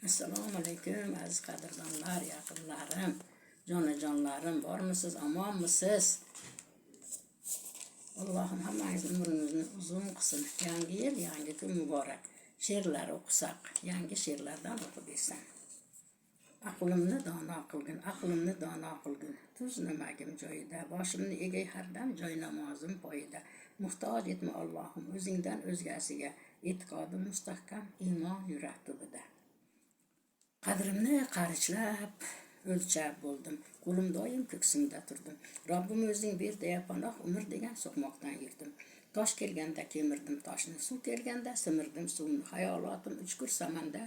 Assalomu alaykum aziz qadrdonlar, yaqinlarim, jonajonlarim, bormisiz, omonmisiz? Allohim hammangizni umringizni uzun qilsin. Yangi yil, yangi kun muborak. She'rlar o'qisak, yangi she'rlardan o'qib bersan. Aqlimni dono qilgin, aqlimni dono qilgin. Tuz nimagim joyida, boshimni egay hardam joy namozim poyida. Muhtoj etma Allohim o'zingdan o'zgasiga, e'tiqodim mustahkam, iymon yurak tubida. Qadrimni qarichlab, o'lchab bo'ldim. Qo'lim doim ko'ksimda turdim. Robbim o'zing ber deya panoh umr degan so'qmoqdan yurdim. Tosh kelganda kemirdim toshni, suv kelganda simirdim suvni. Hayolotim uchkur samanda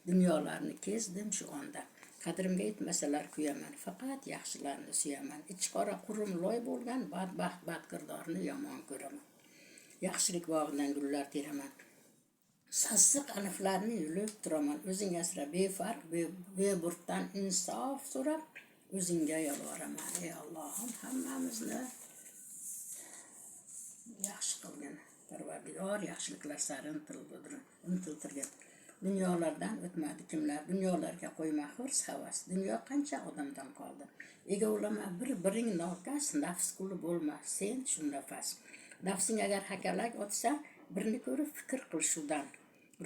dunyolarni kezdim shu onda. Qadrimga yetmasalar kuyaman, faqat yaxshilarni suyaman. Ichi qora qurum loy bo'lgan badbaxt badkirdorni yomon ko'raman. Yaxshilik bog'idan gullar teraman. Sassiq aliflarni yulib turaman. O'zing asra befarq, beburtdan insof so'rab, o'zingga yolvoraman. Ey Allohim, hammamizni yaxshi qilgin. Parvardigor yaxshiliklar sari intiltirgin. Dunyolardan o'tmadi kimlar, dunyolarga qo'yma hurs havas. Dunyo qancha odamdan qoldi. Egovlama bir-biring nokas, nafs quli bo'lma, sen shu nafas. Nafsing agar hakalak otsa, birini ko'rib fikr qil shudan.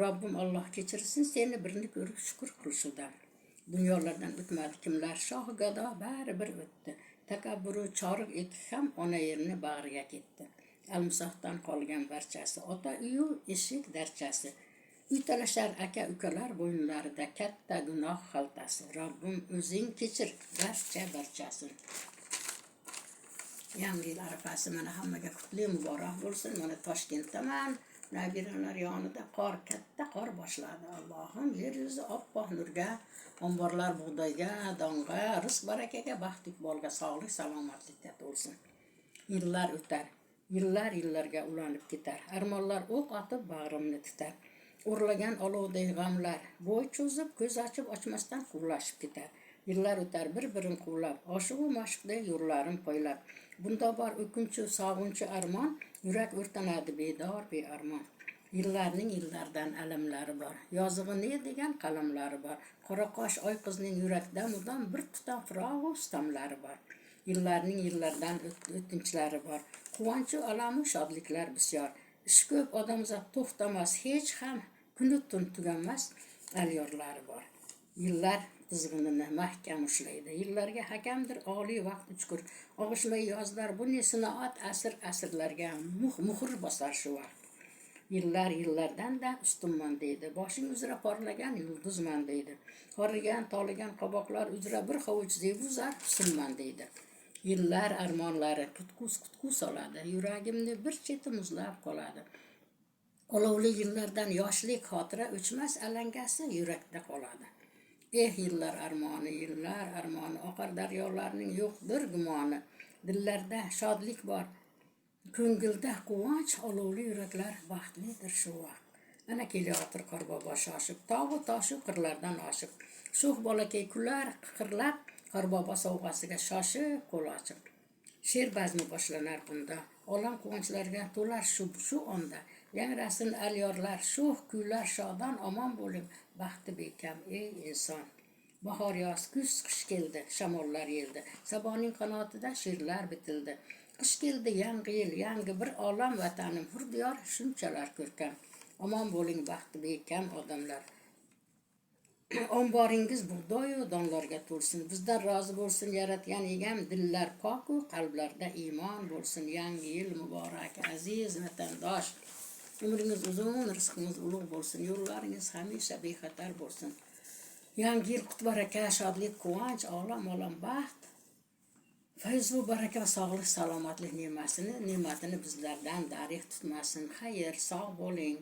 Robbim Alloh kechirsin seni, birini ko'rib shukr qil shudan. Dunyolardan o'tmadi kimlar, shoh gado bari bir o'tdi. Takabburu chorig etik ham ona yerini bag'riga ketdi. Almisohdan qolgan barchasi, ota uyu eshik darchasi. Uy talashar aka ukalar bo'ynlarida katta gunoh xaltasi. Robbim o'zing kechir barchasini. Yangi yil arafasi mana hammaga qutli muborak bo'lsin. Mana Toshkentdaman, nabiralar yonida katta qor boshladi. Allohim yer yuzi oppoq nurga, omborlar bug'doyga, donga, rizq barakaga, baxt iqbolga, sog'lik salomatlikka to'lsin. Yillar o'tar, yillarga ulanib ketar. Armonlar o'q otib bag'rimni titar. O'rlagan olovdek g'amlar bo'y cho'zib, ko'z ochmasdan quvlashib ketar. Yillar o'tar bir-birin quvlab, oshiqu mashqday yo'llarim poylab. Bunda bor o'kinchi, sog'inchi armon, yurak o'rtanadi bedor bearmon. Yillardan alamlari bor, yozig'i ne degan qalamlari bor. Qora qosh oy qizning yurakda mudom bir tutam firog'u sitamlari bor. Yillardan o'tinchlari bor, quvonchu alamu shodliklar bisyor. Ish ko'p odamzod to'xtamas, hech ham kuni tun tuganmas alyorlari bor. Yillar tizginini mahkam ushlaydi. Yillarga hakamdir oliy vaqt uchkur. Og'ishmay yozlar bu ne sinoat asrlarga muhr bosar shu vaqt. Yillardan da ustunman deydi. Boshing uzra porlagan yulduzman deydi. Horigan toligan qoboqlar uzra bir hovuch zebuzar husnman deydi. Yillar armonlari kutku soladi. Yuragimni bir cheti muzlab qoladi. Olovli yillardan yoshlik xotira o'chmas alangasi yurakda qoladi. Yillar armoni, oqar daryolarning yo'qdir gumoni. Dillarda shodlik bor, ko'ngilda quvonch, olovli yuraklar baxtlidir shu vaqt. Ana kelayotir qorbobo shoshib, tog'u toshu qirlardan oshib. Sho'x bolakay kular qiqirlab, qorbobo sovg'asiga shoshib qo'l ochib. She'r bazmi boshlanar bunda, olam quvonchlarga to'lar shu onda. Yangrasin alyorlar, sho'x kuylar shodon, omon bo'ling, baxti bekam ey inson. Bahor yoz kuz qish keldi, shamollar yeldi. Saboning qanotida she'rlar bitildi. Qish keldi yangi yil, yangi bir olam vatanim, hur diyor shunchalar ko'rkam. Omon bo'ling baxti bekam odamlar. Omboringiz bug'doyu donlarga to'lsin. Bizdan rozi bo'lsin yaratgan egam, dillar poku, qalblarda iymon bo'lsin. Yangi yil muborak aziz vatandosh. Umringiz uzun, rizqingiz ulug' bo'lsin. Yo'llaringiz hamisha bexatar bo'lsin. Yangi yil qut baraka, shodlik, quvonch, olam baxt, fayzu baraka, sog'lik, salomatlik ne'matini bizlardan darig' tutmasin. Xayr, sog' bo'ling.